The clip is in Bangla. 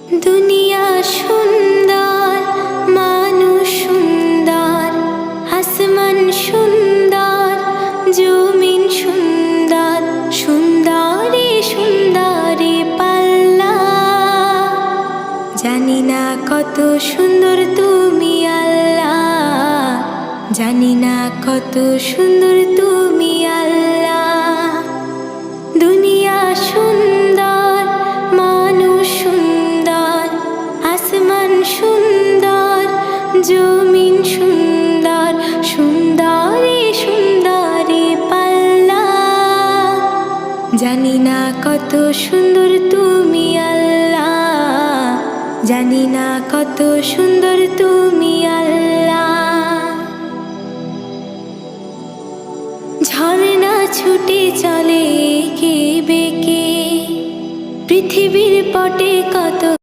দুনিয়া সুন্দর, মানুষ সুন্দর, আসমান সুন্দর, জমিন সুন্দর, সুন্দরে সুন্দরে পাল্লা। জানি না কত সুন্দর তুমি আল্লাহ, জানি না কত সুন্দর তুমি আল্লাহ। দুনিয়া সুন্দর, মানুষ সুন্দর, আসমান সুন্দর, জমিন সুন্দর, সুন্দরে সুন্দরে পাল্লা। জানি না কত সুন্দর তুমি আল্লাহ, জানি না কত সুন্দর তুমি আল্লাহ। ঝর্ণা ছুটে চলে এঁকে বেঁকে, পৃথিবীর পটে কত